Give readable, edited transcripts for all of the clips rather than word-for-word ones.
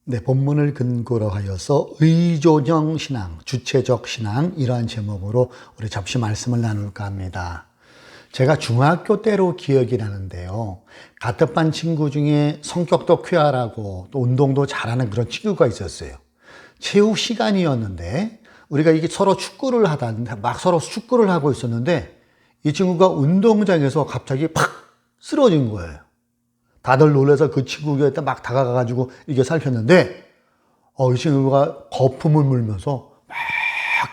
네, 본문을 근거로 하여서 의존형 신앙, 주체적 신앙 이러한 제목으로 우리 잠시 말씀을 나눌까 합니다. 제가 중학교 때로 기억이 나는데요. 같은 반 친구 중에 성격도 쾌활하고 또 운동도 잘하는 그런 친구가 있었어요. 체육 시간이었는데 우리가 이게 서로 축구를 막 서로 축구를 하고 있었는데 이 친구가 운동장에서 갑자기 팍 쓰러진 거예요. 다들 놀라서 그 친구에게 막 다가가가지고 이게 살폈는데, 이 친구가 거품을 물면서 막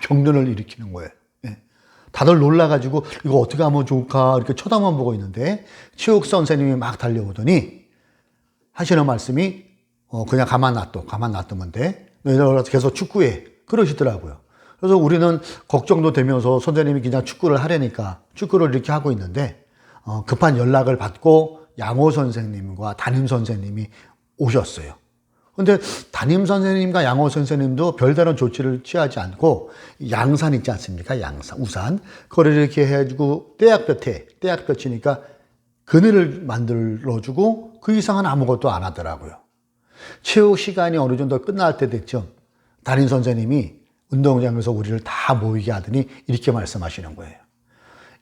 경련을 일으키는 거예요. 예. 다들 놀라가지고 이거 어떻게 하면 좋을까 이렇게 쳐다만 보고 있는데, 체육 선생님이 막 달려오더니 하시는 말씀이, 그냥 가만 놔두면 돼. 너희들 계속 축구해. 그러시더라고요. 그래서 우리는 걱정도 되면서 선생님이 그냥 축구를 하려니까 축구를 이렇게 하고 있는데, 급한 연락을 받고 양호 선생님과 담임 선생님이 오셨어요. 근데 담임 선생님과 양호 선생님도 별다른 조치를 취하지 않고 양산 있지 않습니까? 양산, 우산. 그걸 이렇게 해주고 떼약볕이니까 그늘을 만들어주고 그 이상은 아무것도 안 하더라고요. 체육 시간이 어느 정도 끝날 때 됐죠. 담임 선생님이 운동장에서 우리를 다 모이게 하더니 이렇게 말씀하시는 거예요.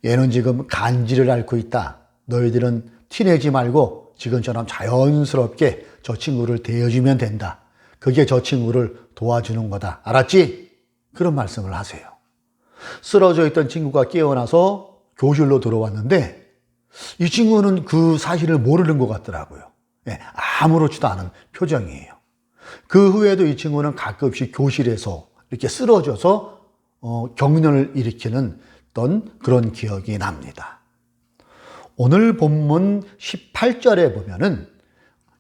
얘는 지금 간질을 앓고 있다. 너희들은 티내지 말고 지금처럼 자연스럽게 저 친구를 대해주면 된다. 그게 저 친구를 도와주는 거다. 알았지? 그런 말씀을 하세요. 쓰러져 있던 친구가 깨어나서 교실로 들어왔는데 이 친구는 그 사실을 모르는 것 같더라고요. 아무렇지도 않은 표정이에요. 그 후에도 이 친구는 가끔씩 교실에서 이렇게 쓰러져서 경련을 일으키는 그런 기억이 납니다. 오늘 본문 18절에 보면은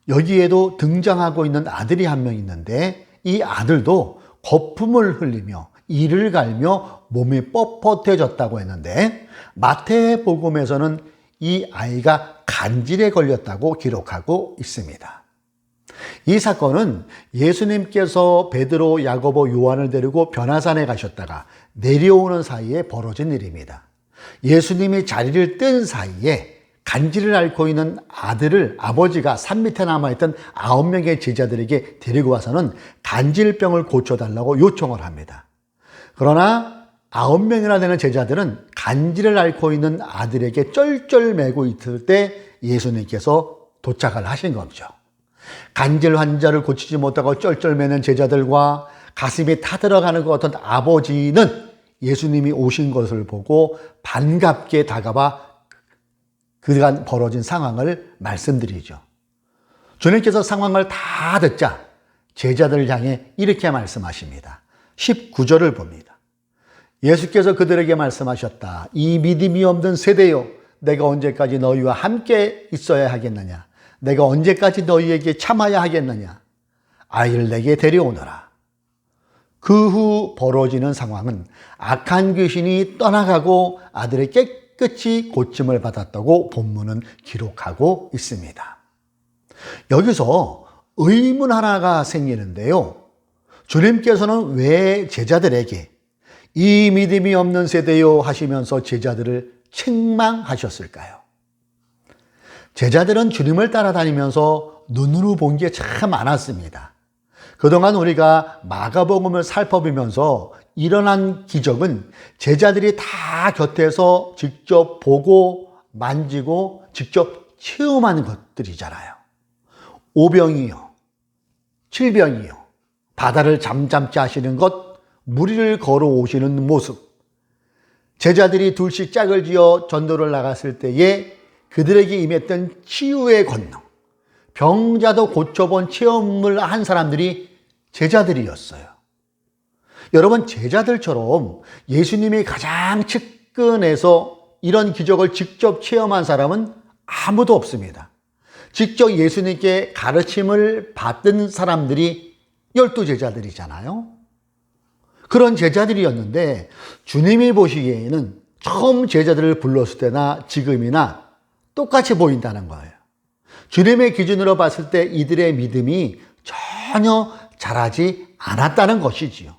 여기에도 등장하고 있는 아들이 한 명 있는데 이 아들도 거품을 흘리며 이를 갈며 몸이 뻣뻣해졌다고 했는데 마태복음에서는 이 아이가 간질에 걸렸다고 기록하고 있습니다. 이 사건은 예수님께서 베드로, 야고보, 요한을 데리고 변화산에 가셨다가 내려오는 사이에 벌어진 일입니다. 예수님이 자리를 뜬 사이에 간질을 앓고 있는 아들을 아버지가 산 밑에 남아있던 9명의 제자들에게 데리고 와서는 간질병을 고쳐달라고 요청을 합니다. 그러나 9명이나 되는 제자들은 간질을 앓고 있는 아들에게 쩔쩔매고 있을 때 예수님께서 도착을 하신 거죠. 간질 환자를 고치지 못하고 쩔쩔매는 제자들과 가슴이 타들어가는 것 같은 아버지는 예수님이 오신 것을 보고 반갑게 다가와 그간 벌어진 상황을 말씀드리죠. 주님께서 상황을 다 듣자 제자들을 향해 이렇게 말씀하십니다. 19절을 봅니다. 예수께서 그들에게 말씀하셨다. 이 믿음이 없는 세대요. 내가 언제까지 너희와 함께 있어야 하겠느냐. 내가 언제까지 너희에게 참아야 하겠느냐. 아이를 내게 데려오너라. 그 후 벌어지는 상황은 악한 귀신이 떠나가고 아들이 깨끗이 고침을 받았다고 본문은 기록하고 있습니다. 여기서 의문 하나가 생기는데요. 주님께서는 왜 제자들에게 이 믿음이 없는 세대요 하시면서 제자들을 책망하셨을까요? 제자들은 주님을 따라다니면서 눈으로 본 게 참 많았습니다. 그동안 우리가 마가복음을 살펴보면서 일어난 기적은 제자들이 다 곁에서 직접 보고 만지고 직접 체험하는 것들이잖아요. 오병이요, 칠병이요, 바다를 잠잠케 하시는 것, 무리를 걸어오시는 모습, 제자들이 둘씩 짝을 지어 전도를 나갔을 때에 그들에게 임했던 치유의 권능, 병자도 고쳐본 체험을 한 사람들이 제자들이었어요. 여러분, 제자들처럼 예수님이 가장 측근에서 이런 기적을 직접 체험한 사람은 아무도 없습니다. 직접 예수님께 가르침을 받은 사람들이 12제자들이잖아요. 그런 제자들이었는데 주님이 보시기에는 처음 제자들을 불렀을 때나 지금이나 똑같이 보인다는 거예요. 주님의 기준으로 봤을 때 이들의 믿음이 전혀 자라지 않았다는 것이지요.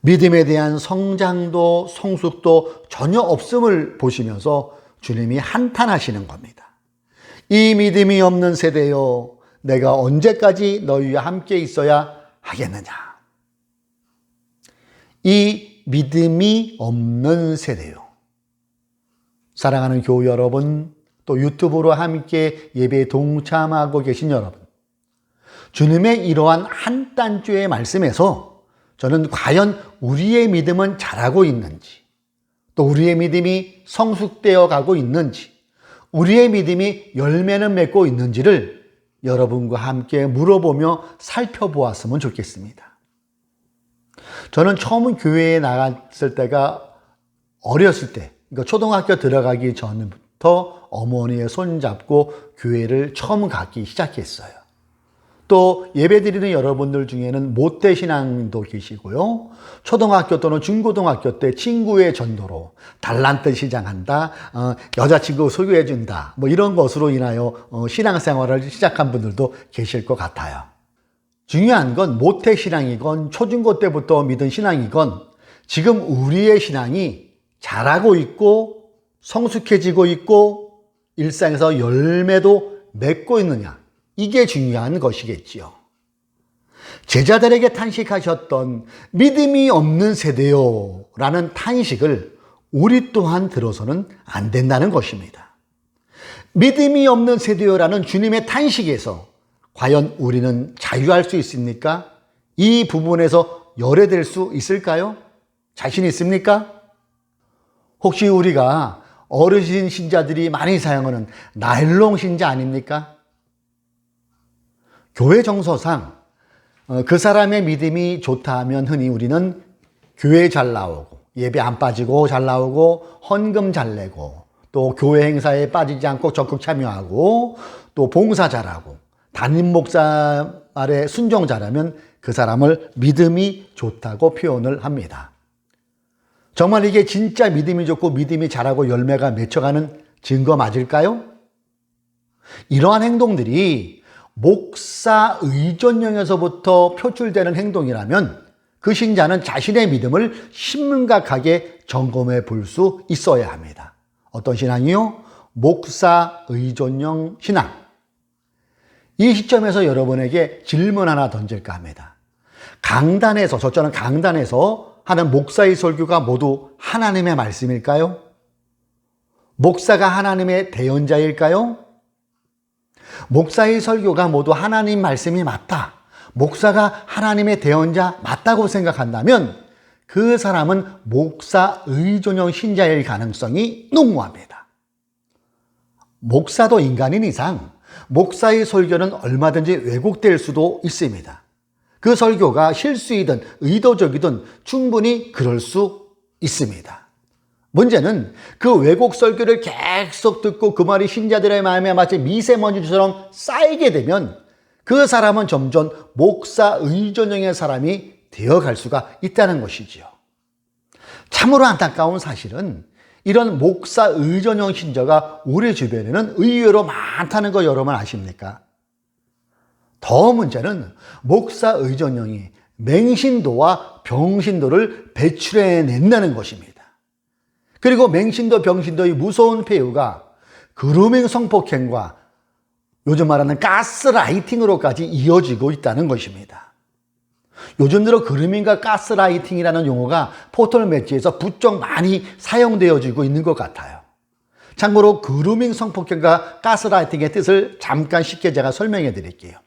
믿음에 대한 성장도 성숙도 전혀 없음을 보시면서 주님이 한탄하시는 겁니다. 이 믿음이 없는 세대요. 내가 언제까지 너희와 함께 있어야 하겠느냐. 이 믿음이 없는 세대요. 사랑하는 교우 여러분, 또 유튜브로 함께 예배에 동참하고 계신 여러분, 주님의 이러한 한 단주의 말씀에서 저는 과연 우리의 믿음은 자라고 있는지, 또 우리의 믿음이 성숙되어 가고 있는지, 우리의 믿음이 열매는 맺고 있는지를 여러분과 함께 물어보며 살펴보았으면 좋겠습니다. 저는 처음 교회에 나갔을 때가 어렸을 때, 그러니까 초등학교 들어가기 전부터 어머니의 손 잡고 교회를 처음 가기 시작했어요. 또 예배드리는 여러분들 중에는 모태신앙도 계시고요. 초등학교 또는 중고등학교 때 친구의 전도로 달란트 시작한다, 여자친구 소개해준다, 뭐 이런 것으로 인하여 신앙생활을 시작한 분들도 계실 것 같아요. 중요한 건 모태신앙이건 초중고 때부터 믿은 신앙이건 지금 우리의 신앙이 자라고 있고 성숙해지고 있고 일상에서 열매도 맺고 있느냐, 이게 중요한 것이겠지요. 제자들에게 탄식하셨던 믿음이 없는 세대요 라는 탄식을 우리 또한 들어서는 안 된다는 것입니다. 믿음이 없는 세대요 라는 주님의 탄식에서 과연 우리는 자유할 수 있습니까? 이 부분에서 열애될 수 있을까요? 자신 있습니까? 혹시 우리가 어르신 신자들이 많이 사용하는 나일론 신자 아닙니까? 교회 정서상 그 사람의 믿음이 좋다 하면 흔히 우리는 교회 잘 나오고 예배 안 빠지고 잘 나오고 헌금 잘 내고 또 교회 행사에 빠지지 않고 적극 참여하고 또 봉사 잘하고 담임 목사 말에 순종 잘하면 그 사람을 믿음이 좋다고 표현을 합니다. 정말 이게 진짜 믿음이 좋고 믿음이 잘하고 열매가 맺혀가는 증거 맞을까요? 이러한 행동들이 목사 의존형에서부터 표출되는 행동이라면 그 신자는 자신의 믿음을 심각하게 점검해 볼 수 있어야 합니다. 어떤 신앙이요? 목사 의존형 신앙. 이 시점에서 여러분에게 질문 하나 던질까 합니다. 강단에서, 저처럼 강단에서 하는 목사의 설교가 모두 하나님의 말씀일까요? 목사가 하나님의 대언자일까요? 목사의 설교가 모두 하나님 말씀이 맞다, 목사가 하나님의 대언자 맞다고 생각한다면 그 사람은 목사 의존형 신자일 가능성이 농후합니다. 목사도 인간인 이상 목사의 설교는 얼마든지 왜곡될 수도 있습니다. 그 설교가 실수이든 의도적이든 충분히 그럴 수 있습니다. 문제는 그 왜곡 설교를 계속 듣고 그 말이 신자들의 마음에 마치 미세먼지처럼 쌓이게 되면 그 사람은 점점 목사 의존형의 사람이 되어갈 수가 있다는 것이지요. 참으로 안타까운 사실은 이런 목사 의존형 신자가 우리 주변에는 의외로 많다는 거 여러분 아십니까? 더 문제는 목사 의존형이 맹신도와 병신도를 배출해낸다는 것입니다. 그리고 맹신도, 병신도의 무서운 폐유가 그루밍 성폭행과 요즘 말하는 가스라이팅으로까지 이어지고 있다는 것입니다. 요즘 들어 그루밍과 가스라이팅이라는 용어가 포털 매체에서 부쩍 많이 사용되어지고 있는 것 같아요. 참고로 그루밍 성폭행과 가스라이팅의 뜻을 잠깐 쉽게 제가 설명해 드릴게요.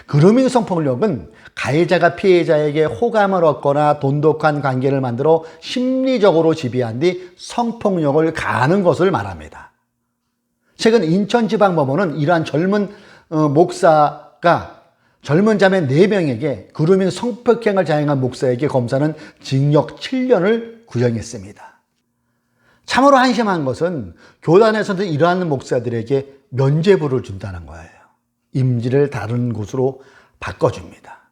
그루밍 성폭력은 가해자가 피해자에게 호감을 얻거나 돈독한 관계를 만들어 심리적으로 지배한 뒤 성폭력을 가하는 것을 말합니다. 최근 인천지방법원은 이러한 젊은 목사가 젊은 자매 4명에게 그루밍 성폭행을 자행한 목사에게 검사는 징역 7년을 구형했습니다. 참으로 한심한 것은 교단에서는 이러한 목사들에게 면죄부를 준다는 거예요. 임지를 다른 곳으로 바꿔줍니다.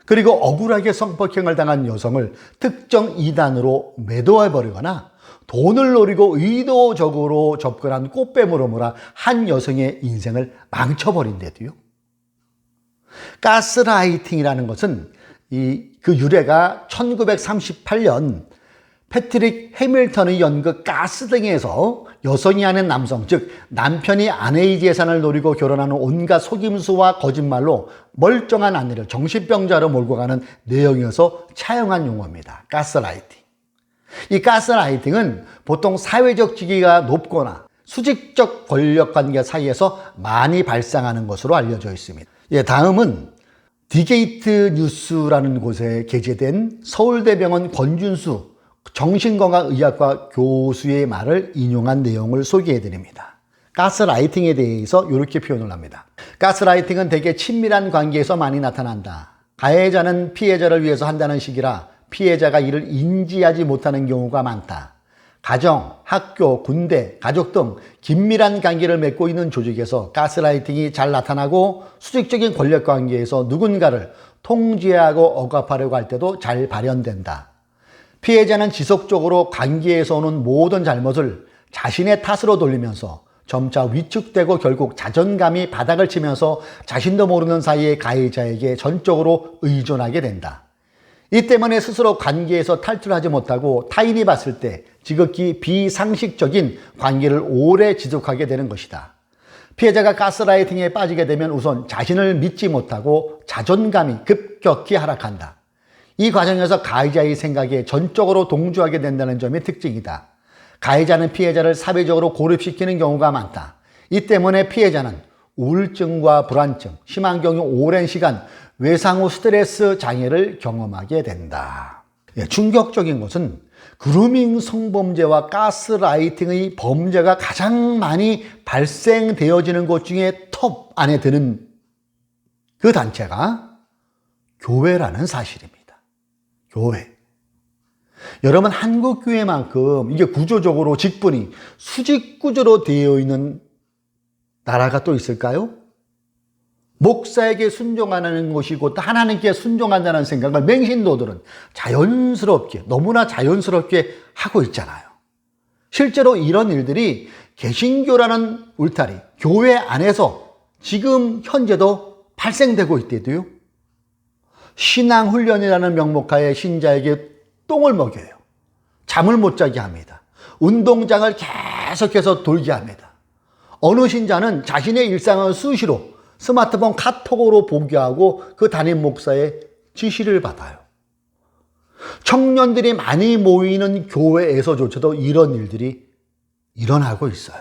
그리고 억울하게 성폭행을 당한 여성을 특정 이단으로 매도해버리거나 돈을 노리고 의도적으로 접근한 꽃뱀으로 몰아 한 여성의 인생을 망쳐버린대도요. 가스라이팅이라는 것은 그 유래가 1938년 패트릭 해밀턴의 연극 가스등에서 여성이 아닌 남성, 즉 남편이 아내의 재산을 노리고 결혼하는 온갖 속임수와 거짓말로 멀쩡한 아내를 정신병자로 몰고 가는 내용이어서 차용한 용어입니다. 가스라이팅. 이 가스라이팅은 보통 사회적 지위가 높거나 수직적 권력관계 사이에서 많이 발생하는 것으로 알려져 있습니다. 다음은 디게이트 뉴스라는 곳에 게재된 서울대병원 권준수 정신건강의학과 교수의 말을 인용한 내용을 소개해 드립니다. 가스라이팅에 대해서 이렇게 표현을 합니다. 가스라이팅은 대개 친밀한 관계에서 많이 나타난다. 가해자는 피해자를 위해서 한다는 식이라 피해자가 이를 인지하지 못하는 경우가 많다. 가정, 학교, 군대, 가족 등 긴밀한 관계를 맺고 있는 조직에서 가스라이팅이 잘 나타나고 수직적인 권력 관계에서 누군가를 통제하고 억압하려고 할 때도 잘 발현된다. 피해자는 지속적으로 관계에서 오는 모든 잘못을 자신의 탓으로 돌리면서 점차 위축되고 결국 자존감이 바닥을 치면서 자신도 모르는 사이에 가해자에게 전적으로 의존하게 된다. 이 때문에 스스로 관계에서 탈출하지 못하고 타인이 봤을 때 지극히 비상식적인 관계를 오래 지속하게 되는 것이다. 피해자가 가스라이팅에 빠지게 되면 우선 자신을 믿지 못하고 자존감이 급격히 하락한다. 이 과정에서 가해자의 생각에 전적으로 동조하게 된다는 점이 특징이다. 가해자는 피해자를 사회적으로 고립시키는 경우가 많다. 이 때문에 피해자는 우울증과 불안증, 심한 경우 오랜 시간 외상 후 스트레스 장애를 경험하게 된다. 충격적인 것은 그루밍 성범죄와 가스라이팅의 범죄가 가장 많이 발생되어지는 것 중에 톱 안에 드는 그 단체가 교회라는 사실입니다. 교회. 여러분, 한국 교회만큼 이게 구조적으로 직분이 수직 구조로 되어 있는 나라가 또 있을까요? 목사에게 순종하는 것이고 또 하나님께 순종한다는 생각을 맹신도들은 자연스럽게, 너무나 자연스럽게 하고 있잖아요. 실제로 이런 일들이 개신교라는 울타리, 교회 안에서 지금 현재도 발생되고 있대도요. 신앙훈련이라는 명목하에 신자에게 똥을 먹여요. 잠을 못 자게 합니다. 운동장을 계속해서 돌게 합니다. 어느 신자는 자신의 일상을 수시로 스마트폰 카톡으로 보고하고 그 담임 목사의 지시를 받아요. 청년들이 많이 모이는 교회에서조차도 이런 일들이 일어나고 있어요.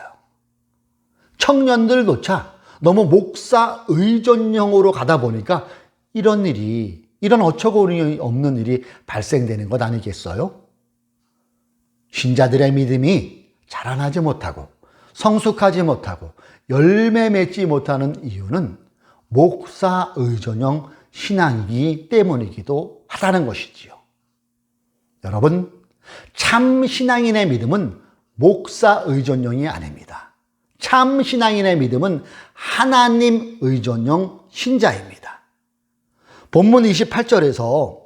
청년들조차 너무 목사 의존형으로 가다 보니까 이런 어처구니 없는 일이 발생되는 것 아니겠어요? 신자들의 믿음이 자라나지 못하고 성숙하지 못하고 열매 맺지 못하는 이유는 목사 의존형 신앙이기 때문이기도 하다는 것이지요. 여러분, 참 신앙인의 믿음은 목사 의존형이 아닙니다. 참 신앙인의 믿음은 하나님 의존형 신자입니다. 본문 28절에서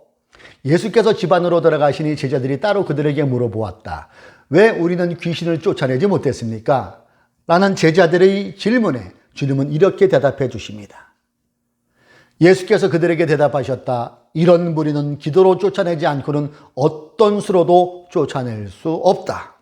예수께서 집 안으로 들어가시니 제자들이 따로 그들에게 물어보았다. 왜 우리는 귀신을 쫓아내지 못했습니까? 라는 제자들의 질문에 주님은 이렇게 대답해 주십니다. 예수께서 그들에게 대답하셨다. 이런 무리는 기도로 쫓아내지 않고는 어떤 수로도 쫓아낼 수 없다.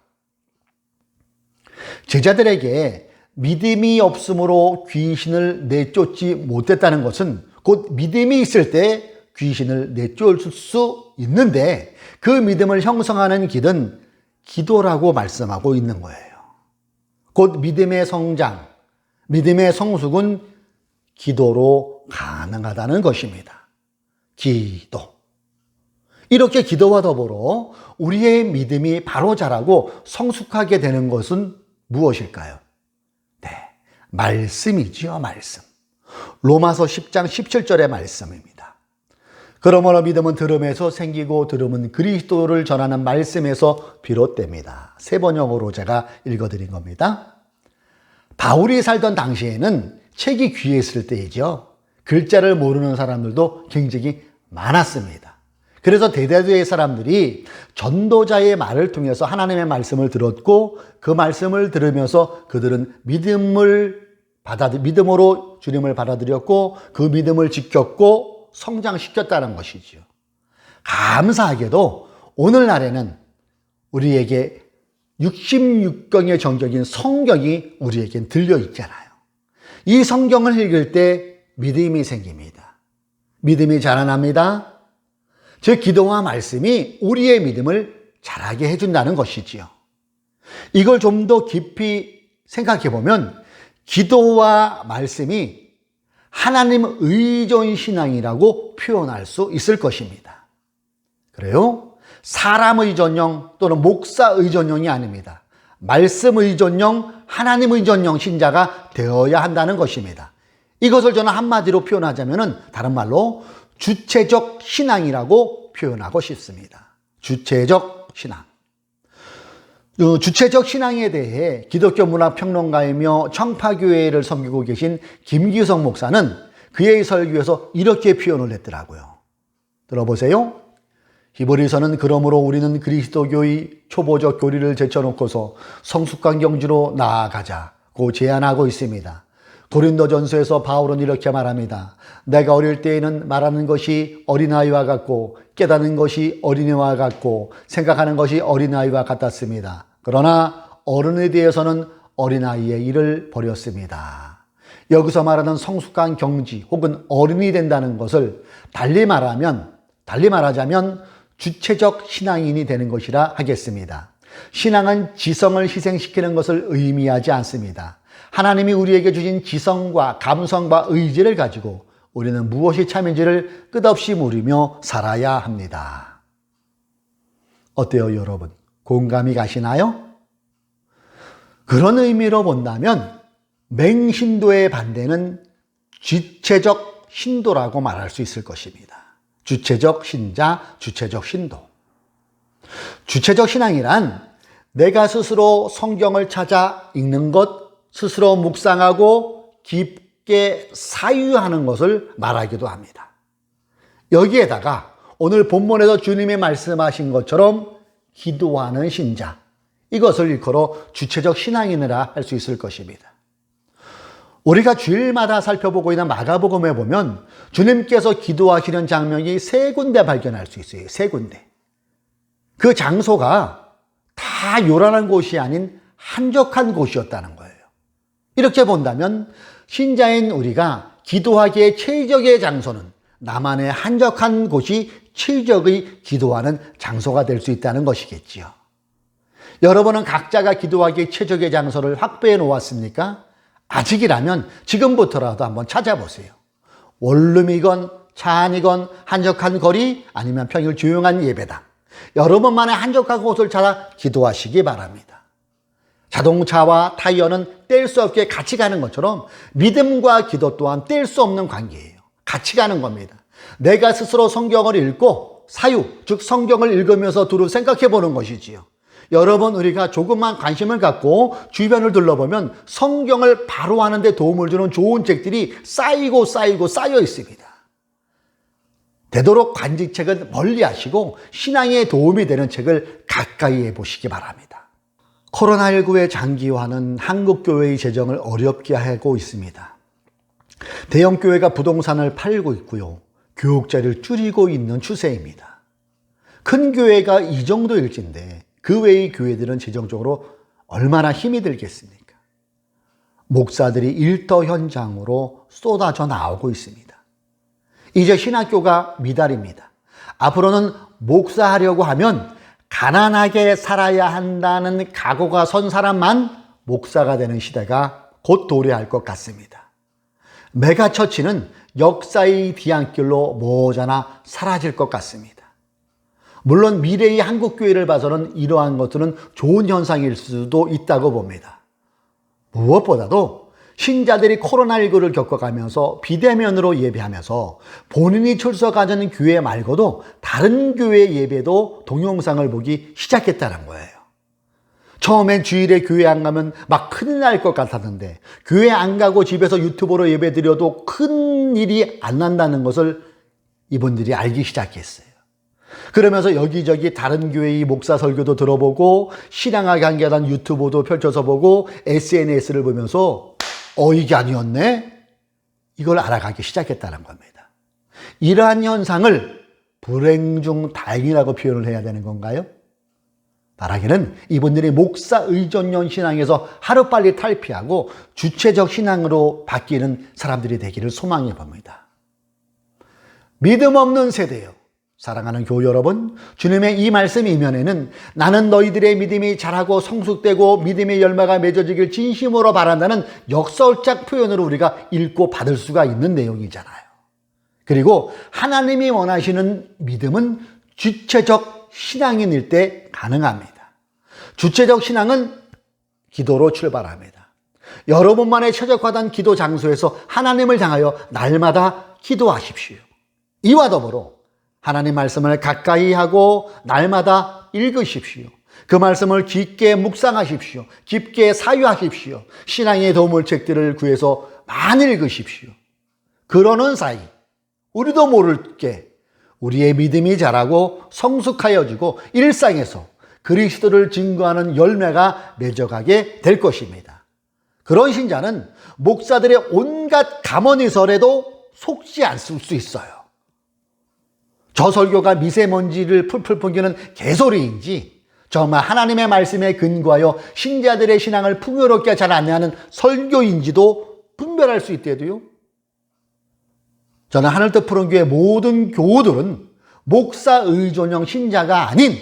제자들에게 믿음이 없으므로 귀신을 내쫓지 못했다는 것은 곧 믿음이 있을 때 귀신을 내쫓을 수 있는데 그 믿음을 형성하는 길은 기도라고 말씀하고 있는 거예요. 곧 믿음의 성장, 믿음의 성숙은 기도로 가능하다는 것입니다. 기도. 이렇게 기도와 더불어 우리의 믿음이 바로 자라고 성숙하게 되는 것은 무엇일까요? 네, 말씀이지요, 말씀. 로마서 10장 17절의 말씀입니다. 그러므로 믿음은 들음에서 생기고 들음은 그리스도를 전하는 말씀에서 비롯됩니다. 세 번역으로 제가 읽어드린 겁니다. 바울이 살던 당시에는 책이 귀했을 때이죠. 글자를 모르는 사람들도 굉장히 많았습니다. 그래서 대다수의 사람들이 전도자의 말을 통해서 하나님의 말씀을 들었고 그 말씀을 들으면서 그들은 믿음으로 주님을 받아들였고 그 믿음을 지켰고 성장시켰다는 것이지요. 감사하게도 오늘날에는 우리에게 66경의 정적인 성경이 우리에겐 들려 있잖아요. 이 성경을 읽을 때 믿음이 생깁니다. 믿음이 자라납니다. 즉 기도와 말씀이 우리의 믿음을 자라게 해준다는 것이지요. 이걸 좀 더 깊이 생각해 보면 기도와 말씀이 하나님 의존 신앙이라고 표현할 수 있을 것입니다. 그래요? 사람 의존형 또는 목사 의존형이 아닙니다. 말씀 의존형, 하나님 의존형 신자가 되어야 한다는 것입니다. 이것을 저는 한마디로 표현하자면 다른 말로 주체적 신앙이라고 표현하고 싶습니다. 주체적 신앙. 주체적 신앙에 대해 기독교 문화평론가이며 청파교회를 섬기고 계신 김기성 목사는 그의 설교에서 이렇게 표현을 했더라고요. 들어보세요. 히브리서는 그러므로 우리는 그리스도교의 초보적 교리를 제쳐놓고서 성숙한 경지로 나아가자고 제안하고 있습니다. 고린도전서에서 바울은 이렇게 말합니다. 내가 어릴 때에는 말하는 것이 어린아이와 같고 깨닫는 것이 어린애와 같고 생각하는 것이 어린아이와 같았습니다. 그러나 어른에 대해서는 어린아이의 일을 버렸습니다. 여기서 말하는 성숙한 경지 혹은 어른이 된다는 것을 달리 말하자면 주체적 신앙인이 되는 것이라 하겠습니다. 신앙은 지성을 희생시키는 것을 의미하지 않습니다. 하나님이 우리에게 주신 지성과 감성과 의지를 가지고 우리는 무엇이 참인지를 끝없이 물으며 살아야 합니다. 어때요, 여러분? 공감이 가시나요? 그런 의미로 본다면 맹신도의 반대는 주체적 신도라고 말할 수 있을 것입니다. 주체적 신자, 주체적 신도. 주체적 신앙이란 내가 스스로 성경을 찾아 읽는 것, 스스로 묵상하고 깊게 사유하는 것을 말하기도 합니다. 여기에다가 오늘 본문에서 주님이 말씀하신 것처럼 기도하는 신자, 이것을 일컬어 주체적 신앙이라 할 수 있을 것입니다. 우리가 주일마다 살펴보고 있는 마가복음에 보면 주님께서 기도하시는 장면이 3군데 발견할 수 있어요. 3군데. 그 장소가 다 요란한 곳이 아닌 한적한 곳이었다는 거예요. 이렇게 본다면 신자인 우리가 기도하기에 최적의 장소는 나만의 한적한 곳이 최적의 기도하는 장소가 될 수 있다는 것이겠지요. 여러분은 각자가 기도하기에 최적의 장소를 확보해 놓았습니까? 아직이라면 지금부터라도 한번 찾아보세요. 원룸이건 차 안이건 한적한 거리 아니면 평일 조용한 예배당. 여러분만의 한적한 곳을 찾아 기도하시기 바랍니다. 자동차와 타이어는 뗄 수 없게 같이 가는 것처럼 믿음과 기도 또한 뗄 수 없는 관계예요. 같이 가는 겁니다. 내가 스스로 성경을 읽고 사유, 즉 성경을 읽으면서 두루 생각해 보는 것이지요. 여러분, 우리가 조금만 관심을 갖고 주변을 둘러보면 성경을 바로 하는 데 도움을 주는 좋은 책들이 쌓여 있습니다. 되도록 관직책은 멀리 하시고 신앙에 도움이 되는 책을 가까이 해보시기 바랍니다. 코로나19의 장기화는 한국교회의 재정을 어렵게 하고 있습니다. 대형교회가 부동산을 팔고 있고요. 교육자를 줄이고 있는 추세입니다. 큰 교회가 이 정도일진데 그 외의 교회들은 재정적으로 얼마나 힘이 들겠습니까? 목사들이 일터 현장으로 쏟아져 나오고 있습니다. 이제 신학교가 미달입니다. 앞으로는 목사하려고 하면 가난하게 살아야 한다는 각오가 선 사람만 목사가 되는 시대가 곧 도래할 것 같습니다. 메가처치는 역사의 뒤안길로 머지않아 사라질 것 같습니다. 물론 미래의 한국교회를 봐서는 이러한 것들은 좋은 현상일 수도 있다고 봅니다. 무엇보다도 신자들이 코로나19를 겪어가면서 비대면으로 예배하면서 본인이 출석하는 교회 말고도 다른 교회 예배도 동영상을 보기 시작했다는 거예요. 처음엔 주일에 교회 안 가면 막 큰일 날 것 같았는데 교회 안 가고 집에서 유튜브로 예배 드려도 큰 일이 안 난다는 것을 이분들이 알기 시작했어요. 그러면서 여기저기 다른 교회의 목사 설교도 들어보고 신앙과 관계한 유튜브도 펼쳐서 보고 SNS를 보면서 이게 아니었네? 이걸 알아가기 시작했다는 겁니다. 이러한 현상을 불행 중 다행이라고 표현을 해야 되는 건가요? 바라기는 이분들이 목사 의존형 신앙에서 하루빨리 탈피하고 주체적 신앙으로 바뀌는 사람들이 되기를 소망해 봅니다. 믿음 없는 세대요. 사랑하는 교우 여러분, 주님의 이 말씀 이면에는 나는 너희들의 믿음이 자라고 성숙되고 믿음의 열매가 맺어지길 진심으로 바란다는 역설적 표현으로 우리가 읽고 받을 수가 있는 내용이잖아요. 그리고 하나님이 원하시는 믿음은 주체적 신앙인일 때 가능합니다. 주체적 신앙은 기도로 출발합니다. 여러분만의 최적화된 기도 장소에서 하나님을 향하여 날마다 기도하십시오. 이와 더불어 하나님 말씀을 가까이 하고 날마다 읽으십시오. 그 말씀을 깊게 묵상하십시오. 깊게 사유하십시오. 신앙의 도움책들을 구해서 많이 읽으십시오. 그러는 사이 우리도 모르게 우리의 믿음이 자라고 성숙하여지고 일상에서 그리스도를 증거하는 열매가 맺어가게 될 것입니다. 그런 신자는 목사들의 온갖 감언이설에도 속지 않을 수 있어요. 저 설교가 미세먼지를 풀풀 풍기는 개소리인지 정말 하나님의 말씀에 근거하여 신자들의 신앙을 풍요롭게 잘 안내하는 설교인지도 분별할 수 있대도요. 저는 하늘뜻 푸른교회 모든 교우들은 목사 의존형 신자가 아닌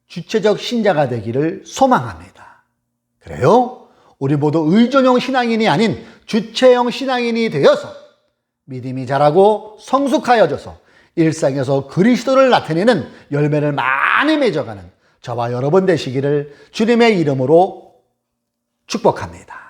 주체적 신자가 되기를 소망합니다. 그래요? 우리 모두 의존형 신앙인이 아닌 주체형 신앙인이 되어서 믿음이 자라고 성숙하여져서 일상에서 그리스도를 나타내는 열매를 많이 맺어가는 저와 여러분 되시기를 주님의 이름으로 축복합니다.